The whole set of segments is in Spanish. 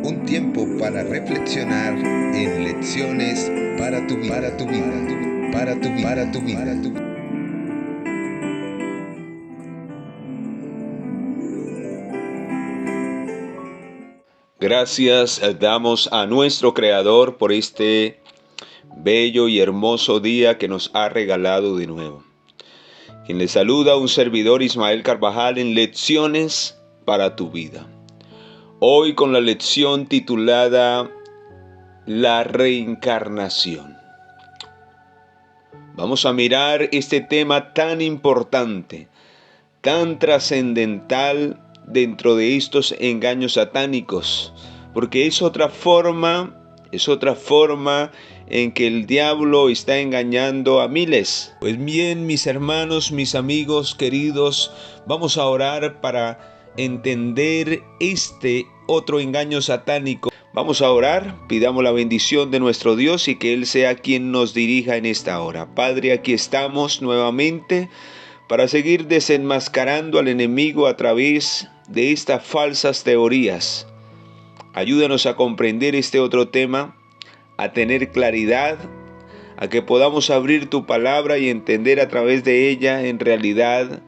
Un tiempo para reflexionar en lecciones para tu vida, para tu vida, para tu vida, para tu vida. Gracias damos a nuestro Creador por este bello y hermoso día que nos ha regalado de nuevo. Quien le saluda, un servidor, Ismael Carvajal, en Lecciones para tu vida. Hoy con la lección titulada La reencarnación. Vamos a mirar este tema tan importante, tan trascendental dentro de estos engaños satánicos, porque es otra forma en que el diablo está engañando a miles. Pues bien, mis hermanos, mis amigos queridos, vamos a orar para entender este otro engaño satánico. Vamos a orar, pidamos la bendición de nuestro Dios y que Él sea quien nos dirija en esta hora. Padre, aquí estamos nuevamente para seguir desenmascarando al enemigo a través de estas falsas teorías. Ayúdanos a comprender este otro tema, a tener claridad, a que podamos abrir tu palabra y entender a través de ella en realidad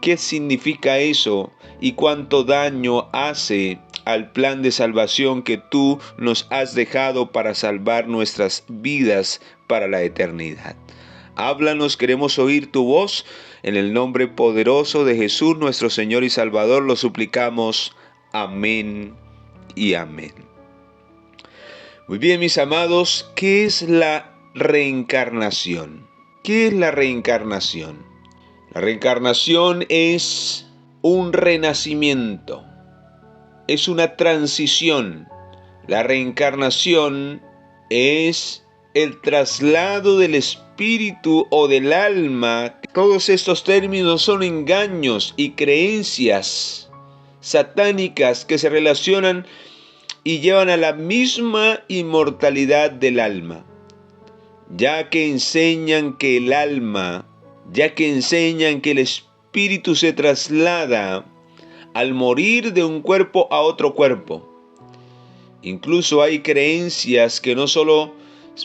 qué significa eso y cuánto daño hace al plan de salvación que tú nos has dejado para salvar nuestras vidas para la eternidad. Háblanos, queremos oír tu voz. En el nombre poderoso de Jesús, nuestro Señor y Salvador, lo suplicamos. Amén y amén. Muy bien, mis amados, ¿qué es la reencarnación? ¿Qué es la reencarnación? La reencarnación es un renacimiento, es una transición. La reencarnación es el traslado del espíritu o del alma. Todos estos términos son engaños y creencias satánicas que se relacionan y llevan a la misma inmortalidad del alma, ya que enseñan que el espíritu se traslada al morir de un cuerpo a otro cuerpo. Incluso hay creencias que no solo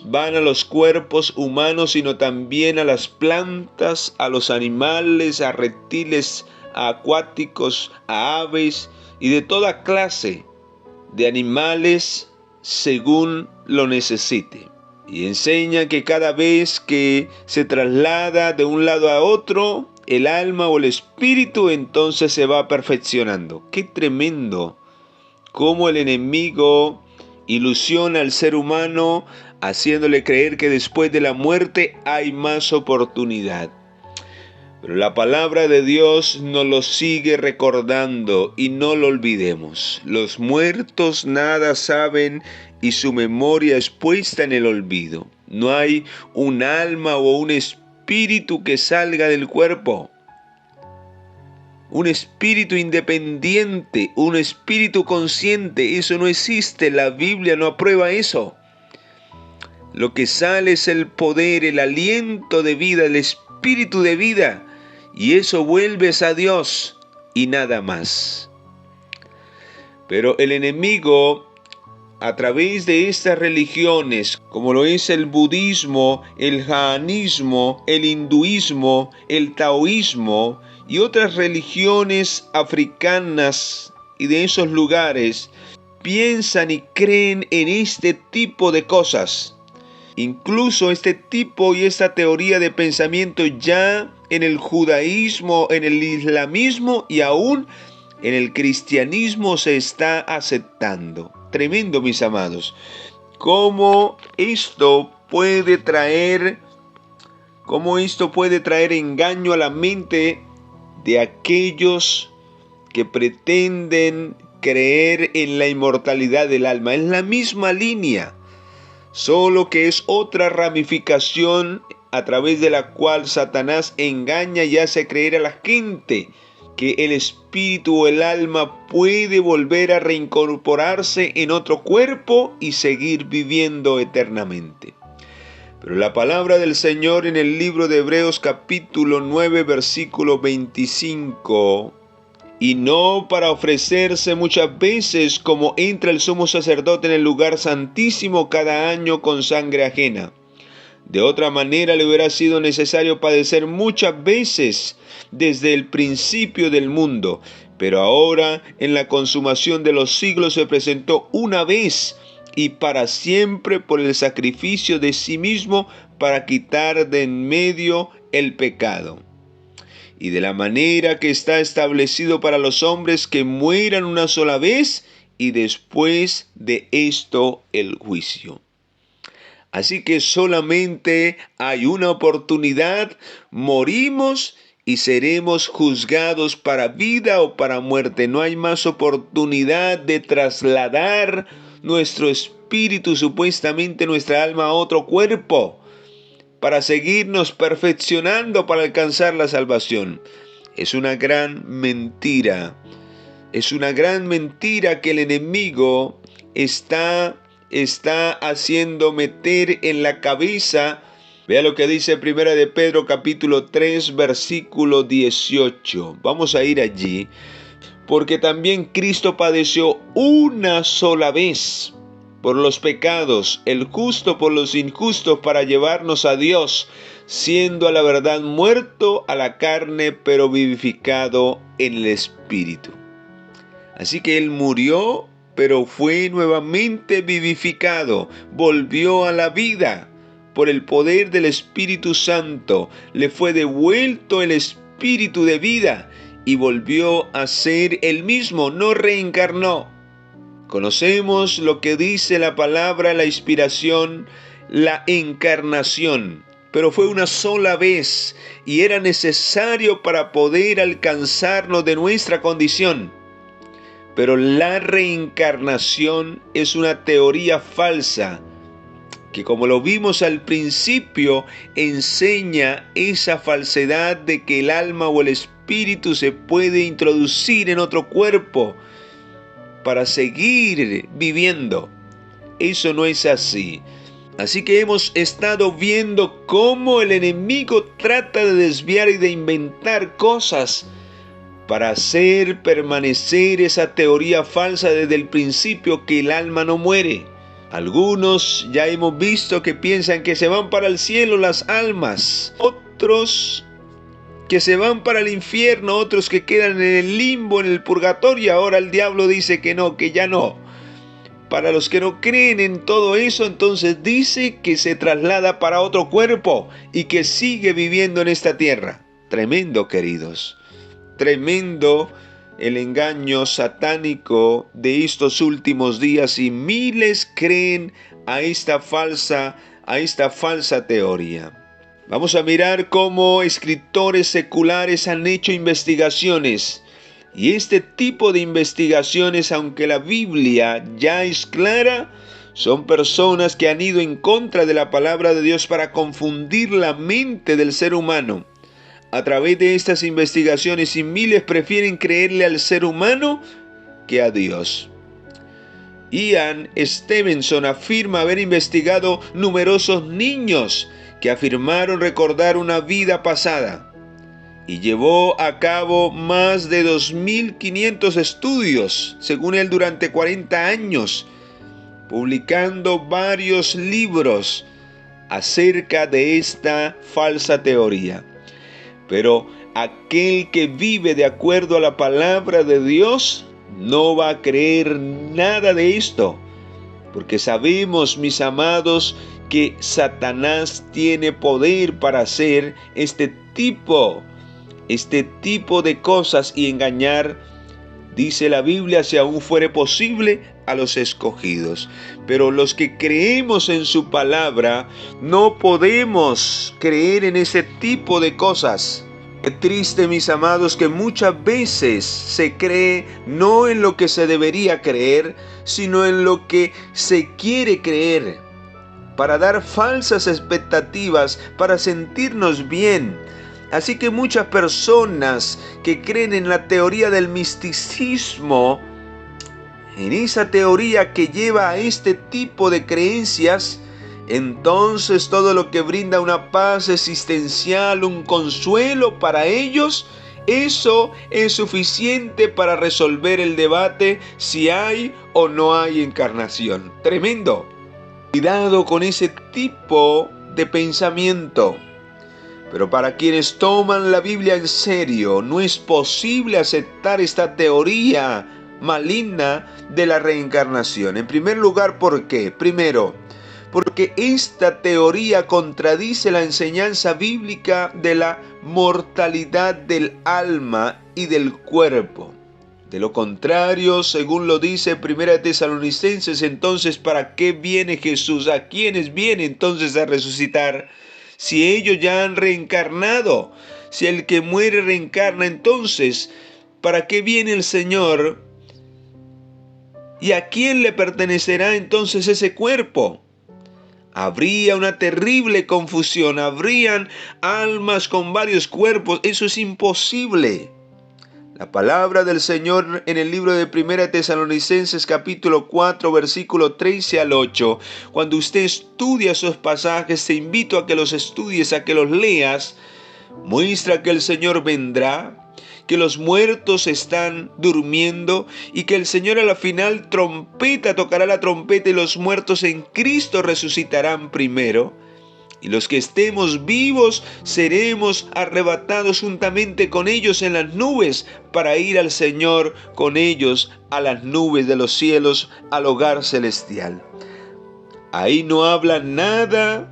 van a los cuerpos humanos, sino también a las plantas, a los animales, a reptiles, a acuáticos, a aves y de toda clase de animales según lo necesite. Y enseña que cada vez que se traslada de un lado a otro, el alma o el espíritu entonces se va perfeccionando. ¡Qué tremendo! Cómo el enemigo ilusiona al ser humano, haciéndole creer que después de la muerte hay más oportunidad. Pero la palabra de Dios nos lo sigue recordando y no lo olvidemos. Los muertos nada saben y su memoria es puesta en el olvido. No hay un alma o un espíritu que salga del cuerpo. Un espíritu independiente, un espíritu consciente, eso no existe. La Biblia no aprueba eso. Lo que sale es el poder, el aliento de vida, el espíritu de vida. Y eso vuelves a Dios y nada más. Pero el enemigo, a través de estas religiones, como lo es el budismo, el jainismo, el hinduismo, el taoísmo y otras religiones africanas y de esos lugares, piensan y creen en este tipo de cosas. Incluso este tipo y esta teoría de pensamiento ya en el judaísmo, en el islamismo y aún en el cristianismo se está aceptando. Tremendo, mis amados. Cómo esto puede traer engaño a la mente de aquellos que pretenden creer en la inmortalidad del alma. Es la misma línea, solo que es otra ramificación a través de la cual Satanás engaña y hace creer a la gente que el espíritu o el alma puede volver a reincorporarse en otro cuerpo y seguir viviendo eternamente. Pero la palabra del Señor en el libro de Hebreos capítulo 9 versículo 25 y no para ofrecerse muchas veces como entra el sumo sacerdote en el lugar santísimo cada año con sangre ajena. De otra manera le hubiera sido necesario padecer muchas veces desde el principio del mundo, pero ahora en la consumación de los siglos se presentó una vez y para siempre por el sacrificio de sí mismo para quitar de en medio el pecado. Y de la manera que está establecido para los hombres que mueran una sola vez y después de esto el juicio. Así que solamente hay una oportunidad, morimos y seremos juzgados para vida o para muerte. No hay más oportunidad de trasladar nuestro espíritu, supuestamente nuestra alma, a otro cuerpo, para seguirnos perfeccionando para alcanzar la salvación. Es una gran mentira. Es una gran mentira que el enemigo está haciendo meter en la cabeza. Vea lo que dice 1 de Pedro capítulo 3 versículo 18. Vamos a ir allí. Porque también Cristo padeció una sola vez por los pecados, el justo por los injustos, para llevarnos a Dios, siendo a la verdad muerto a la carne, pero vivificado en el Espíritu. Así que Él murió, pero fue nuevamente vivificado, volvió a la vida por el poder del Espíritu Santo, le fue devuelto el Espíritu de vida y volvió a ser el mismo, no reencarnó. Conocemos lo que dice la palabra, la inspiración, la encarnación, pero fue una sola vez y era necesario para poder alcanzarnos de nuestra condición. Pero la reencarnación es una teoría falsa que, como lo vimos al principio, enseña esa falsedad de que el alma o el espíritu se puede introducir en otro cuerpo para seguir viviendo. Eso no es así. Así que hemos estado viendo cómo el enemigo trata de desviar y de inventar cosas para hacer permanecer esa teoría falsa desde el principio, que el alma no muere. Algunos ya hemos visto que piensan que se van para el cielo las almas, otros que se van para el infierno, otros que quedan en el limbo, en el purgatorio. Ahora el diablo dice que no, que ya no. Para los que no creen en todo eso, entonces dice que se traslada para otro cuerpo y que sigue viviendo en esta tierra. Tremendo, queridos. Tremendo el engaño satánico de estos últimos días, y miles creen a esta falsa teoría. Vamos a mirar cómo escritores seculares han hecho investigaciones. Y este tipo de investigaciones, aunque la Biblia ya es clara, son personas que han ido en contra de la palabra de Dios para confundir la mente del ser humano. A través de estas investigaciones, y miles prefieren creerle al ser humano que a Dios. Ian Stevenson afirma haber investigado numerosos niños que afirmaron recordar una vida pasada, y llevó a cabo más de 2.500 estudios, según él, durante 40 años, publicando varios libros acerca de esta falsa teoría. Pero aquel que vive de acuerdo a la palabra de Dios no va a creer nada de esto, porque sabemos, mis amados, que Satanás tiene poder para hacer este tipo de cosas y engañar, dice la Biblia, si aún fuere posible, a los escogidos. Pero los que creemos en su palabra no podemos creer en ese tipo de cosas. Qué triste, mis amados, que muchas veces se cree no en lo que se debería creer, sino en lo que se quiere creer, para dar falsas expectativas, para sentirnos bien. Así que muchas personas que creen en la teoría del misticismo, en esa teoría que lleva a este tipo de creencias, entonces todo lo que brinda una paz existencial, un consuelo para ellos, Eso es suficiente para resolver el debate si hay o no hay encarnación. Tremendo. Cuidado con ese tipo de pensamiento. Pero para quienes toman la Biblia en serio, no es posible aceptar esta teoría maligna de la reencarnación. En primer lugar, ¿por qué? Primero, porque esta teoría contradice la enseñanza bíblica de la mortalidad del alma y del cuerpo. De lo contrario, según lo dice 1 Tesalonicenses, entonces ¿para qué viene Jesús? ¿A quiénes viene entonces a resucitar? Si ellos ya han reencarnado, si el que muere reencarna, entonces ¿para qué viene el Señor? ¿Y a quién le pertenecerá entonces ese cuerpo? Habría una terrible confusión, habrían almas con varios cuerpos, eso es imposible. La palabra del Señor en el libro de 1 Tesalonicenses capítulo 4 versículo 13 al 8. Cuando usted estudia esos pasajes, te invito a que los estudies, a que los leas. Muestra que el Señor vendrá, que los muertos están durmiendo y que el Señor a la final tocará la trompeta y los muertos en Cristo resucitarán primero. Y los que estemos vivos seremos arrebatados juntamente con ellos en las nubes para ir al Señor con ellos a las nubes de los cielos, al hogar celestial. Ahí no habla nada,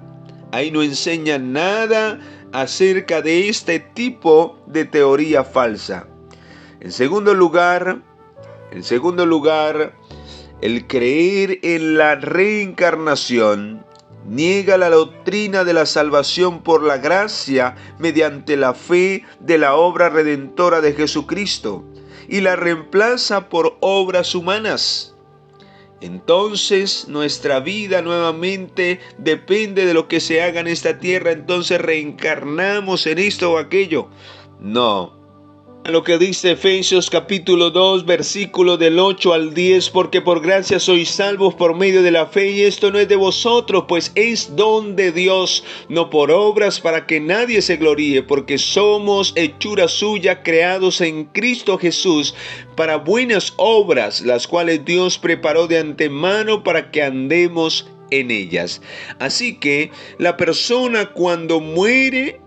ahí no enseña nada acerca de este tipo de teoría falsa. En segundo lugar, el creer en la reencarnación niega la doctrina de la salvación por la gracia mediante la fe de la obra redentora de Jesucristo y la reemplaza por obras humanas. Entonces nuestra vida nuevamente depende de lo que se haga en esta tierra, entonces reencarnamos en esto o aquello. No. Lo que dice Efesios capítulo 2 versículo del 8 al 10, porque por gracia sois salvos por medio de la fe, y esto no es de vosotros, pues es don de Dios, no por obras para que nadie se gloríe, porque somos hechura suya, creados en Cristo Jesús para buenas obras, las cuales Dios preparó de antemano para que andemos en ellas. Así que la persona cuando muere,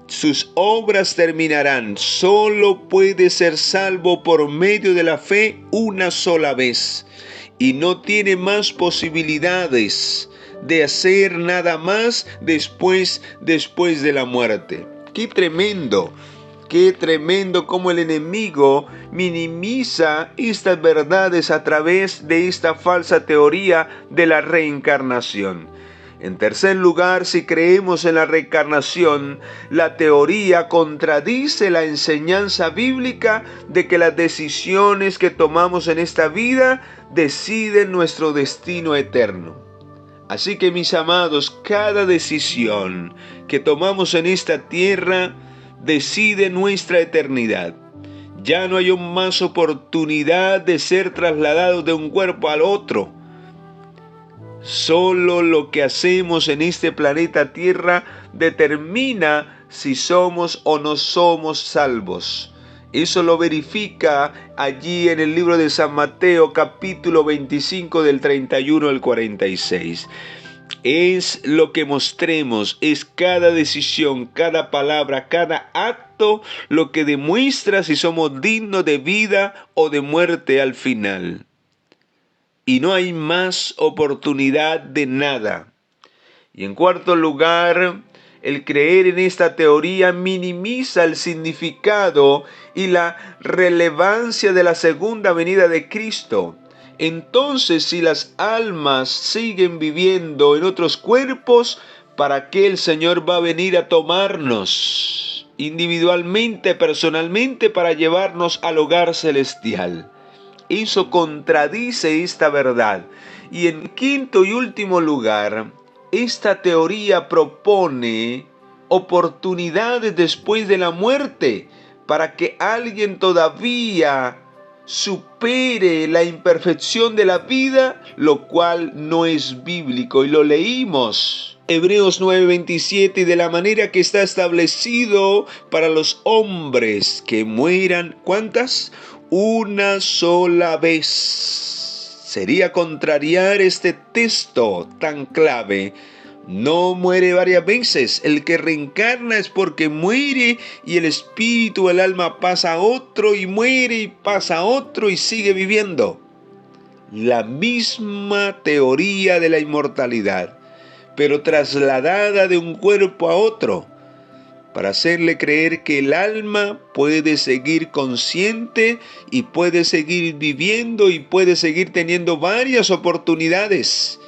sus obras terminarán. Solo puede ser salvo por medio de la fe una sola vez. Y no tiene más posibilidades de hacer nada más después de la muerte. ¡Qué tremendo! ¡Qué tremendo cómo el enemigo minimiza estas verdades a través de esta falsa teoría de la reencarnación! En tercer lugar, si creemos en la reencarnación, la teoría contradice la enseñanza bíblica de que las decisiones que tomamos en esta vida deciden nuestro destino eterno. Así que, mis amados, cada decisión que tomamos en esta tierra decide nuestra eternidad. Ya no hay más oportunidad de ser trasladados de un cuerpo al otro. Solo lo que hacemos en este planeta Tierra determina si somos o no somos salvos. Eso lo verifica allí en el libro de San Mateo, capítulo 25, del 31 al 46. Es lo que mostremos, es cada decisión, cada palabra, cada acto lo que demuestra si somos dignos de vida o de muerte al final. Y no hay más oportunidad de nada. Y en cuarto lugar, el creer en esta teoría minimiza el significado y la relevancia de la segunda venida de Cristo. Entonces, si las almas siguen viviendo en otros cuerpos, ¿para qué el Señor va a venir a tomarnos individualmente, personalmente, para llevarnos al hogar celestial? Eso contradice esta verdad. Y en quinto y último lugar, esta teoría propone oportunidades después de la muerte para que alguien todavía supere la imperfección de la vida, lo cual no es bíblico. Y lo leímos. Hebreos 9:27, de la manera que está establecido para los hombres que mueran, ¿cuántas? Una sola vez. Sería contrariar este texto tan clave. No muere varias veces. El que reencarna es porque muere y el espíritu, el alma pasa a otro y muere y pasa a otro y sigue viviendo. La misma teoría de la inmortalidad, pero trasladada de un cuerpo a otro, para hacerle creer que el alma puede seguir consciente y puede seguir viviendo y puede seguir teniendo varias oportunidades.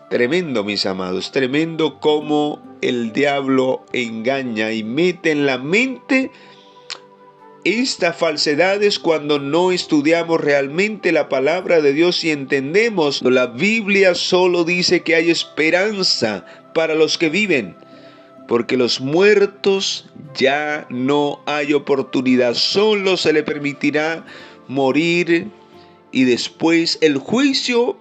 Tremendo, mis amados, tremendo cómo el diablo engaña y mete en la mente estas falsedades cuando no estudiamos realmente la palabra de Dios y entendemos. La Biblia solo dice que hay esperanza para los que viven, porque los muertos ya no hay oportunidad, solo se le permitirá morir y después el juicio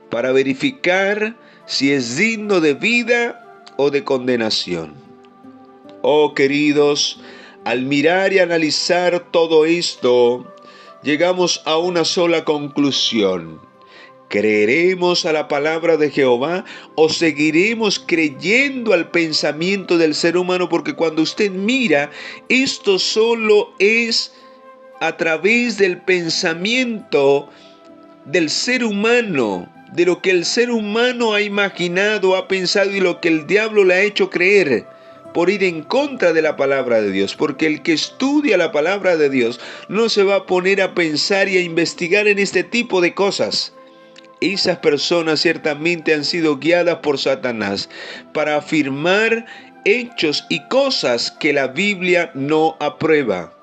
para verificar si es digno de vida o de condenación. Oh queridos, al mirar y analizar todo esto, llegamos a una sola conclusión. ¿Creeremos a la palabra de Jehová o seguiremos creyendo al pensamiento del ser humano? Porque cuando usted mira, esto solo es a través del pensamiento del ser humano, de lo que el ser humano ha imaginado, ha pensado y lo que el diablo le ha hecho creer por ir en contra de la palabra de Dios. Porque el que estudia la palabra de Dios no se va a poner a pensar y a investigar en este tipo de cosas. Esas personas ciertamente han sido guiadas por Satanás para afirmar hechos y cosas que la Biblia no aprueba.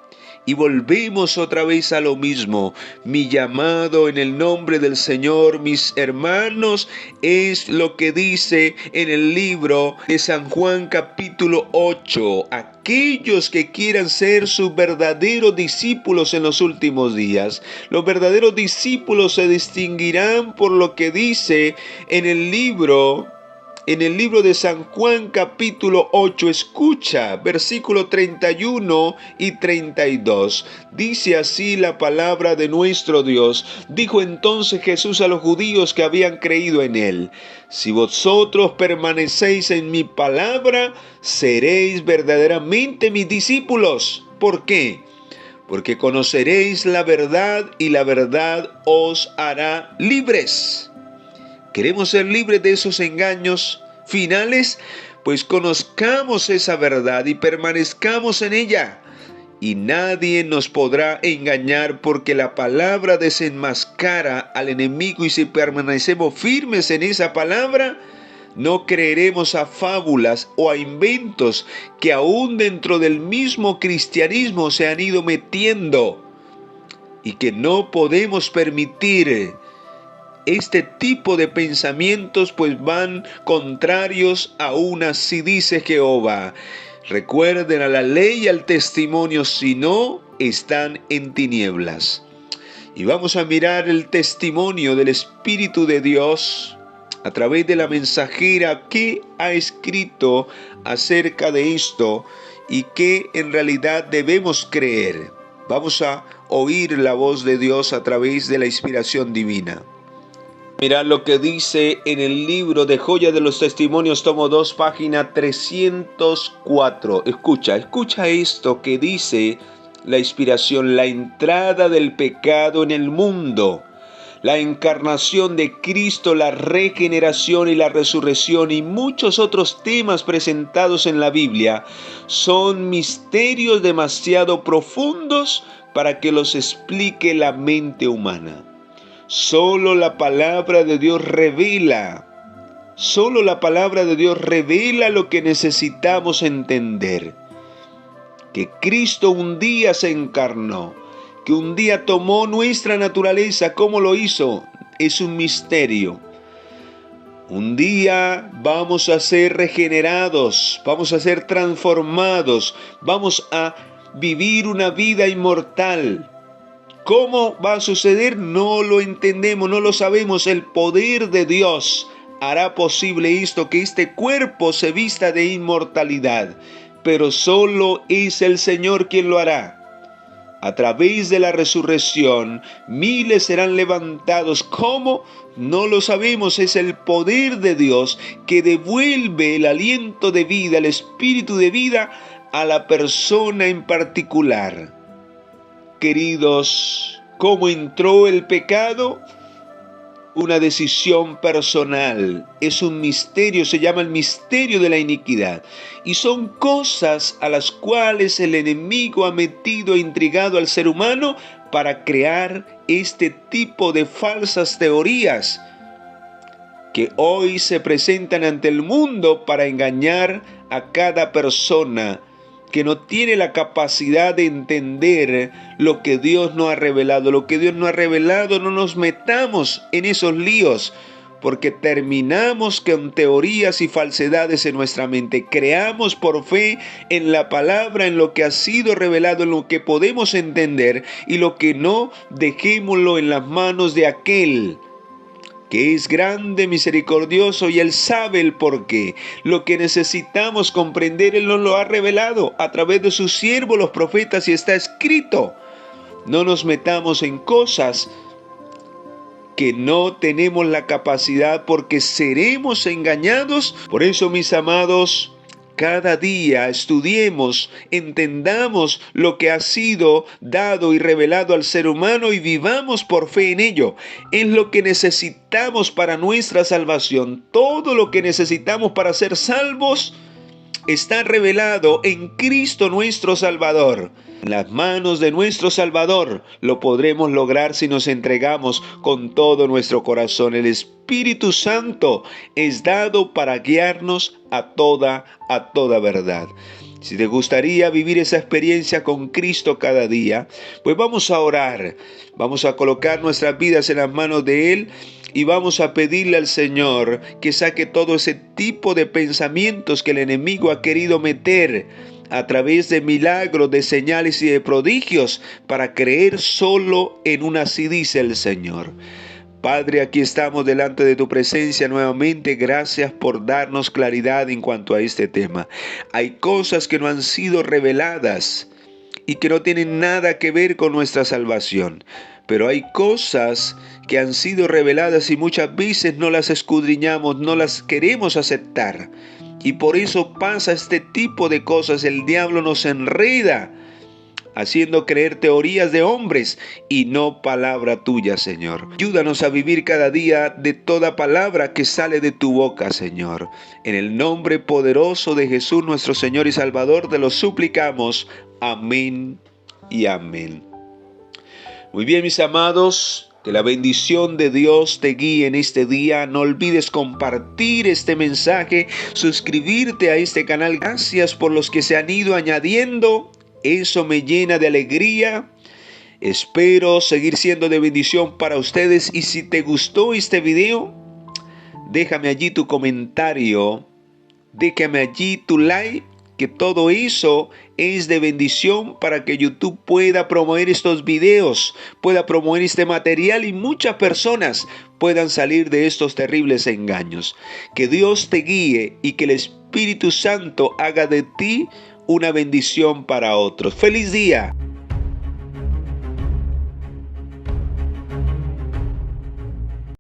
Y volvemos otra vez a lo mismo. Mi llamado en el nombre del Señor, mis hermanos, es lo que dice en el libro de San Juan capítulo 8. Aquellos que quieran ser sus verdaderos discípulos en los últimos días. Los verdaderos discípulos se distinguirán por lo que dice en el libro de San Juan capítulo 8, escucha, versículo 31 y 32. Dice así la palabra de nuestro Dios. Dijo entonces Jesús a los judíos que habían creído en él: si vosotros permanecéis en mi palabra, seréis verdaderamente mis discípulos. ¿Por qué? Porque conoceréis la verdad y la verdad os hará libres. ¿Queremos ser libres de esos engaños finales? Pues conozcamos esa verdad y permanezcamos en ella. Y nadie nos podrá engañar, porque la palabra desenmascara al enemigo, y si permanecemos firmes en esa palabra, no creeremos a fábulas o a inventos que aún dentro del mismo cristianismo se han ido metiendo y que no podemos permitir. Este tipo de pensamientos pues van contrarios aún así dice Jehová. Recuerden a la ley y al testimonio, si no, están en tinieblas. Y vamos a mirar el testimonio del Espíritu de Dios a través de la mensajera que ha escrito acerca de esto y que en realidad debemos creer. Vamos a oír la voz de Dios a través de la inspiración divina. Mirad lo que dice en el libro de Joya de los Testimonios, tomo 2, página 304. Escucha esto que dice la inspiración: la entrada del pecado en el mundo, la encarnación de Cristo, la regeneración y la resurrección y muchos otros temas presentados en la Biblia son misterios demasiado profundos para que los explique la mente humana. Solo la palabra de Dios revela lo que necesitamos entender. Que Cristo un día se encarnó, que un día tomó nuestra naturaleza. ¿Cómo lo hizo? Es un misterio. Un día vamos a ser regenerados, vamos a ser transformados, vamos a vivir una vida inmortal. ¿Cómo va a suceder? No lo entendemos, no lo sabemos. El poder de Dios hará posible esto, que este cuerpo se vista de inmortalidad. Pero solo es el Señor quien lo hará. A través de la resurrección, miles serán levantados. ¿Cómo? No lo sabemos. Es el poder de Dios que devuelve el aliento de vida, el espíritu de vida a la persona en particular. Queridos, ¿cómo entró el pecado? Una decisión personal. Es un misterio, se llama el misterio de la iniquidad. Y son cosas a las cuales el enemigo ha metido e intrigado al ser humano para crear este tipo de falsas teorías que hoy se presentan ante el mundo para engañar a cada persona que no tiene la capacidad de entender lo que Dios no ha revelado. Lo que Dios no ha revelado, no nos metamos en esos líos, porque terminamos con teorías y falsedades en nuestra mente. Creamos por fe en la palabra, en lo que ha sido revelado, en lo que podemos entender, y lo que no, dejémoslo en las manos de aquel que es grande, misericordioso, y Él sabe el porqué. Lo que necesitamos comprender, Él nos lo ha revelado a través de sus siervos, los profetas, y está escrito. No nos metamos en cosas que no tenemos la capacidad, porque seremos engañados. Por eso, mis amados, cada día estudiemos, entendamos lo que ha sido dado y revelado al ser humano y vivamos por fe en ello. Es lo que necesitamos para nuestra salvación. Todo lo que necesitamos para ser salvos está revelado en Cristo nuestro Salvador. En las manos de nuestro Salvador lo podremos lograr si nos entregamos con todo nuestro corazón. El Espíritu Santo es dado para guiarnos a toda verdad. Si te gustaría vivir esa experiencia con Cristo cada día, pues vamos a orar. Vamos a colocar nuestras vidas en las manos de Él y vamos a pedirle al Señor que saque todo ese tipo de pensamientos que el enemigo ha querido meter a través de milagros, de señales y de prodigios para creer solo en una, así dice el Señor. Padre, aquí estamos delante de tu presencia nuevamente. Gracias por darnos claridad en cuanto a este tema. Hay cosas que no han sido reveladas y que no tienen nada que ver con nuestra salvación. Pero hay cosas que han sido reveladas y muchas veces no las escudriñamos, no las queremos aceptar. Y por eso pasa este tipo de cosas. El diablo nos enreda, haciendo creer teorías de hombres y no palabra tuya, Señor. Ayúdanos a vivir cada día de toda palabra que sale de tu boca, Señor. En el nombre poderoso de Jesús, nuestro Señor y Salvador, te lo suplicamos. Amén y amén. Muy bien, mis amados. Que la bendición de Dios te guíe en este día. No olvides compartir este mensaje, suscribirte a este canal. Gracias por los que se han ido añadiendo. Eso me llena de alegría. Espero seguir siendo de bendición para ustedes. Y si te gustó este video, déjame allí tu comentario. Déjame allí tu like. Que todo eso es de bendición para que YouTube pueda promover estos videos, pueda promover este material y muchas personas puedan salir de estos terribles engaños. Que Dios te guíe y que el Espíritu Santo haga de ti una bendición para otros. ¡Feliz día!